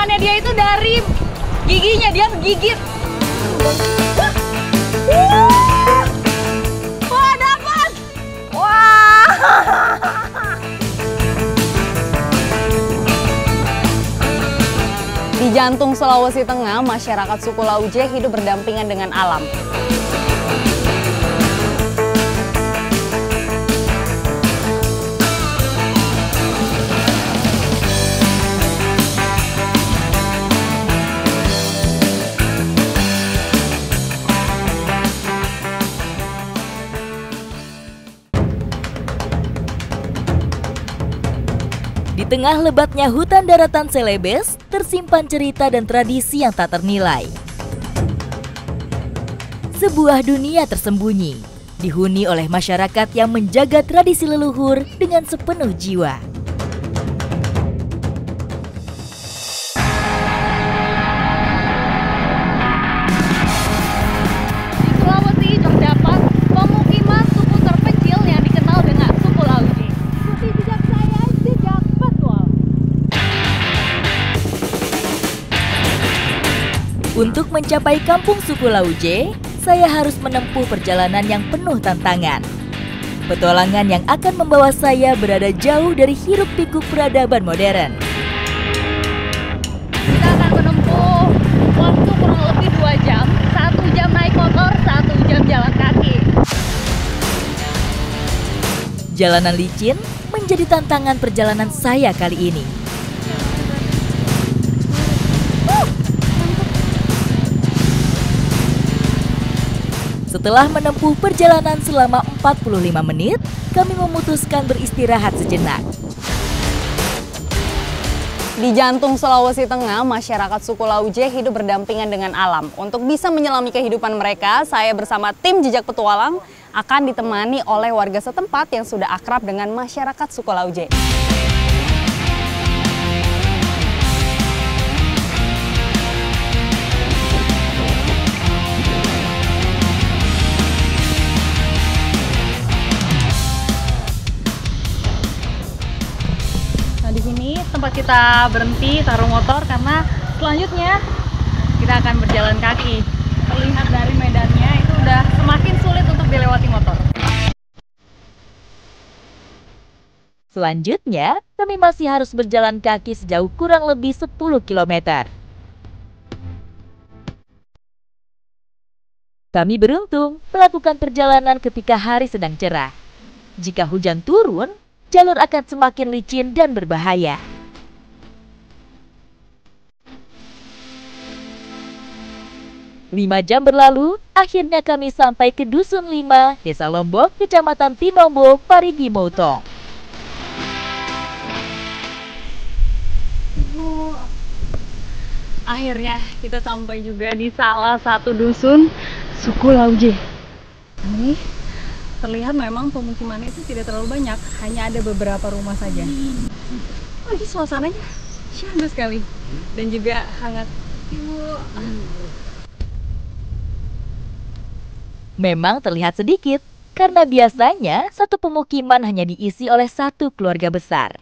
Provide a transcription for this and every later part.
makannya dia itu dari giginya, dia menggigit. Wah, dapat! Wah! Di jantung Sulawesi Tengah, masyarakat suku Lauje hidup berdampingan dengan alam. Di tengah lebatnya hutan daratan Celebes, tersimpan cerita dan tradisi yang tak ternilai. Sebuah dunia tersembunyi, dihuni oleh masyarakat yang menjaga tradisi leluhur dengan sepenuh jiwa. Di Sulawesi terdapat pemukiman suku terpencil yang dikenal dengan suku Lauje. Ikuti jejak saya, jejak petualang. Untuk mencapai kampung suku Lauje, saya harus menempuh perjalanan yang penuh tantangan. Petualangan yang akan membawa saya berada jauh dari hiruk-pikuk peradaban modern. Kita akan menempuh waktu kurang lebih 2 jam. 1 jam naik motor, 1 jam jalan kaki. Jalanan licin menjadi tantangan perjalanan saya kali ini. Setelah menempuh perjalanan selama 45 menit, kami memutuskan beristirahat sejenak. Di jantung Sulawesi Tengah, masyarakat suku Lauje hidup berdampingan dengan alam. Untuk bisa menyelami kehidupan mereka, saya bersama tim Jejak Petualang akan ditemani oleh warga setempat yang sudah akrab dengan masyarakat suku Lauje. Di sini tempat kita berhenti taruh motor karena selanjutnya kita akan berjalan kaki. Terlihat dari medannya itu udah semakin sulit untuk dilewati motor. Selanjutnya, kami masih harus berjalan kaki sejauh kurang lebih 10 km. Kami beruntung melakukan perjalanan ketika hari sedang cerah. Jika hujan turun, jalur akan semakin licin dan berbahaya. Lima jam berlalu, akhirnya kami sampai ke Dusun 5, Desa Lombok, Kecamatan Tinombo, Parigi Motong. Akhirnya kita sampai juga di salah satu dusun suku Lauje. Ini terlihat memang pemukimannya itu tidak terlalu banyak, hanya ada beberapa rumah saja. Oh, ini suasananya syahdu sekali dan juga hangat. Memang terlihat sedikit, karena biasanya satu pemukiman hanya diisi oleh satu keluarga besar.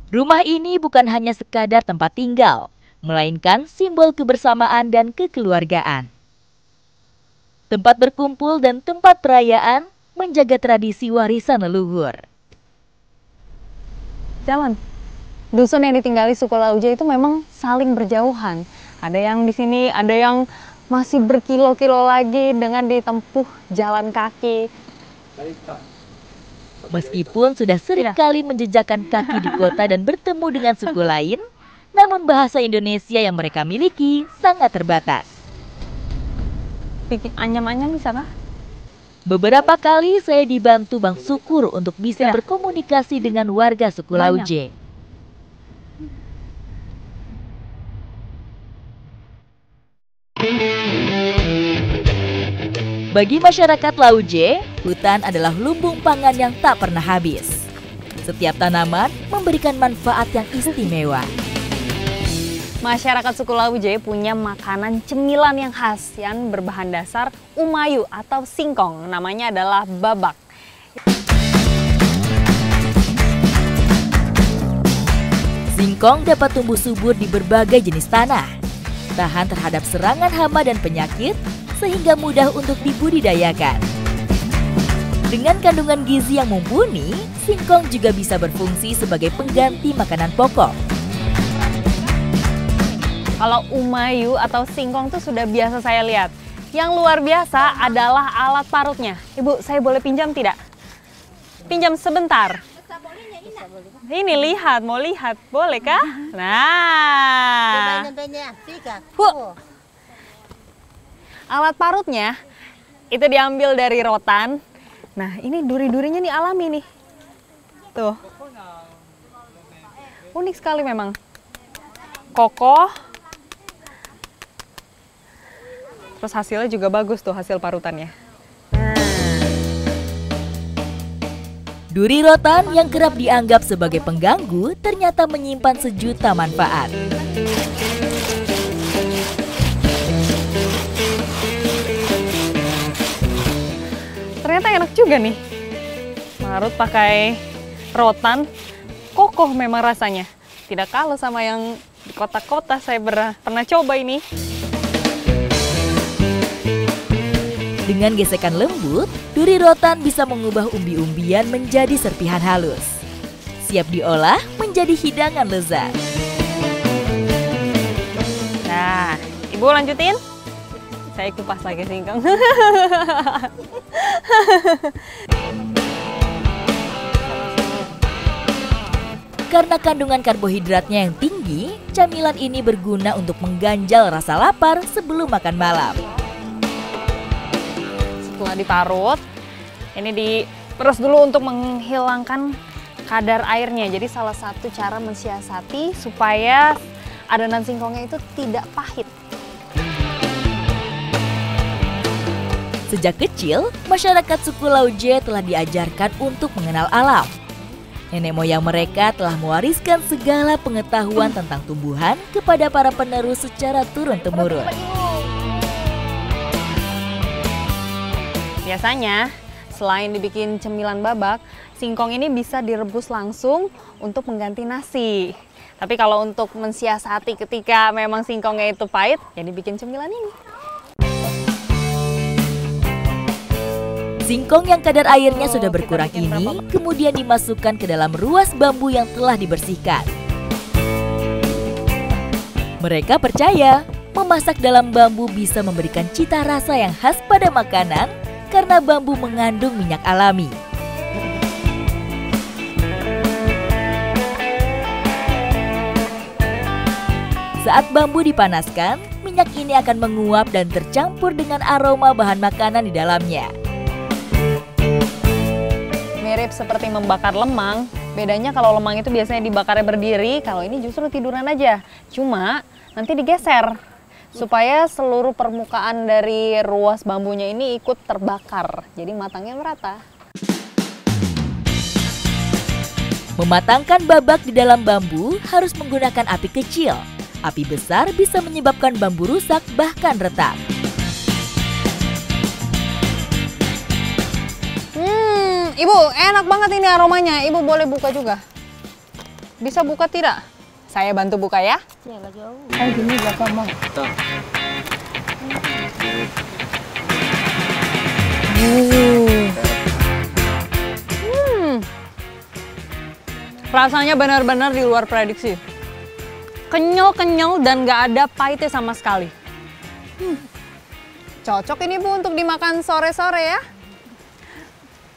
Rumah ini bukan hanya sekadar tempat tinggal, melainkan simbol kebersamaan dan kekeluargaan. Tempat berkumpul dan tempat perayaan menjaga tradisi warisan leluhur. Jalan. Dusun yang ditinggali suku Lauje itu memang saling berjauhan. Ada yang di sini, ada yang masih berkilo-kilo lagi dengan ditempuh jalan kaki. Meskipun sudah sering kali menjejakkan kaki di kota dan bertemu dengan suku lain, namun bahasa Indonesia yang mereka miliki sangat terbatas. Bikin anyam-anyam bisa kah? Beberapa kali saya dibantu Bang Sukur untuk bisa berkomunikasi dengan warga suku Lauje. Bagi masyarakat Lauje, hutan adalah lumbung pangan yang tak pernah habis. Setiap tanaman memberikan manfaat yang istimewa. Masyarakat suku Lauje punya makanan cemilan yang khas yang berbahan dasar umayu atau singkong. Namanya adalah babak. Singkong dapat tumbuh subur di berbagai jenis tanah, tahan terhadap serangan hama dan penyakit, sehingga mudah untuk dibudidayakan. Dengan kandungan gizi yang mumpuni, singkong juga bisa berfungsi sebagai pengganti makanan pokok. Kalau umayu atau singkong tuh sudah biasa saya lihat. Yang luar biasa adalah alat parutnya. Ibu, saya boleh pinjam tidak? Pinjam sebentar. Ini lihat, mau lihat, boleh kah? Nah, alat parutnya itu diambil dari rotan. Nah, ini duri-durinya nih alami nih. Tuh, unik sekali memang. Kokoh. Terus hasilnya juga bagus tuh, hasil parutannya. Duri rotan yang kerap dianggap sebagai pengganggu ternyata menyimpan sejuta manfaat. Ternyata enak juga nih. Marut pakai rotan, kokoh memang rasanya. Tidak kalah sama yang di kota-kota, saya pernah coba ini. Dengan gesekan lembut, duri rotan bisa mengubah umbi-umbian menjadi serpihan halus. Siap diolah menjadi hidangan lezat. Nah, Ibu lanjutin. Saya kupas lagi singkong. Karena kandungan karbohidratnya yang tinggi, camilan ini berguna untuk mengganjal rasa lapar sebelum makan malam. Setelah diparut, ini diperes dulu untuk menghilangkan kadar airnya. Jadi salah satu cara mensiasati supaya adonan singkongnya itu tidak pahit. Sejak kecil, masyarakat suku Lauje telah diajarkan untuk mengenal alam. Nenek moyang mereka telah mewariskan segala pengetahuan tentang tumbuhan kepada para penerus secara turun-temurun. Biasanya, selain dibikin cemilan babak, singkong ini bisa direbus langsung untuk mengganti nasi. Tapi kalau untuk mensiasati ketika memang singkongnya itu pahit, ya dibikin cemilan ini. Singkong yang kadar airnya sudah berkurang ini kemudian dimasukkan ke dalam ruas bambu yang telah dibersihkan. Mereka percaya memasak dalam bambu bisa memberikan cita rasa yang khas pada makanan karena bambu mengandung minyak alami. Saat bambu dipanaskan, minyak ini akan menguap dan tercampur dengan aroma bahan makanan di dalamnya. Mirip seperti membakar lemang, bedanya kalau lemang itu biasanya dibakarnya berdiri, kalau ini justru tiduran aja. Cuma nanti digeser supaya seluruh permukaan dari ruas bambunya ini ikut terbakar, jadi matangnya merata. Mematangkan babak di dalam bambu harus menggunakan api kecil. Api besar bisa menyebabkan bambu rusak bahkan retak. Ibu, enak banget ini aromanya. Ibu boleh buka juga. Bisa buka tidak? Saya bantu buka ya. Gini berapa mau? Rasanya benar-benar di luar prediksi. Kenyal-kenyal dan nggak ada pahitnya sama sekali. Cocok ini Bu untuk dimakan sore-sore ya.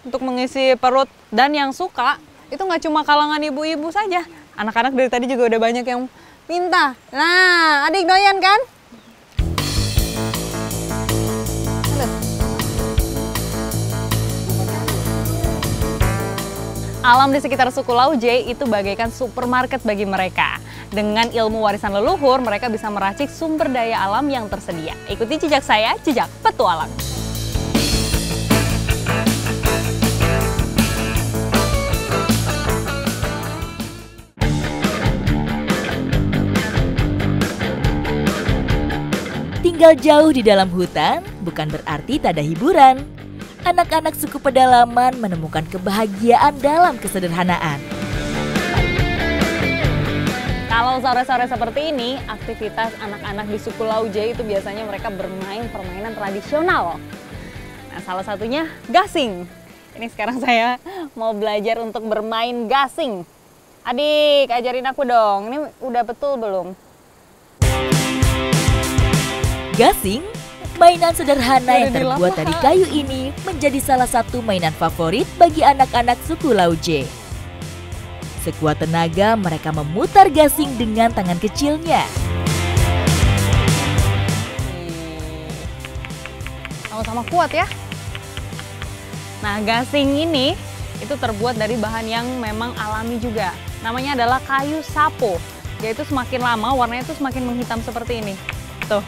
Untuk mengisi perut, dan yang suka itu nggak cuma kalangan ibu-ibu saja. Anak-anak dari tadi juga udah banyak yang minta. Nah, adik doyan kan? Alam di sekitar suku Lauje itu bagaikan supermarket bagi mereka. Dengan ilmu warisan leluhur, mereka bisa meracik sumber daya alam yang tersedia. Ikuti jejak saya, jejak petualang. Tinggal jauh di dalam hutan bukan berarti tak ada hiburan. Anak-anak suku pedalaman menemukan kebahagiaan dalam kesederhanaan. Kalau sore-sore seperti ini, aktivitas anak-anak di suku Lauje itu biasanya mereka bermain permainan tradisional. Nah, salah satunya gasing. Ini sekarang saya mau belajar untuk bermain gasing. Adik, ajarin aku dong. Ini udah betul belum? Gasing, mainan sederhana yang terbuat dari kayu ini menjadi salah satu mainan favorit bagi anak-anak suku Lauje. Sekuat tenaga mereka memutar gasing dengan tangan kecilnya. Sama-sama kuat ya. Nah, gasing ini itu terbuat dari bahan yang memang alami juga. Namanya adalah kayu sapo. Yaitu semakin lama warnanya itu semakin menghitam seperti ini. Tuh.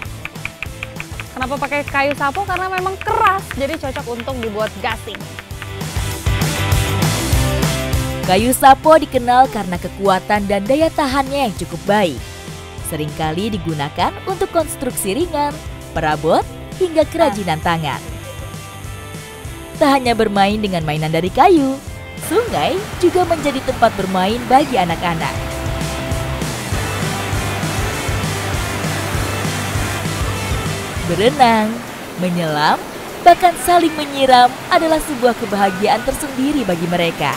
Kenapa pakai kayu sapo? Karena memang keras, jadi cocok untuk dibuat gasing. Kayu sapo dikenal karena kekuatan dan daya tahannya yang cukup baik. Seringkali digunakan untuk konstruksi ringan, perabot, hingga kerajinan tangan. Tak hanya bermain dengan mainan dari kayu, sungai juga menjadi tempat bermain bagi anak-anak. Berenang, menyelam, bahkan saling menyiram adalah sebuah kebahagiaan tersendiri bagi mereka.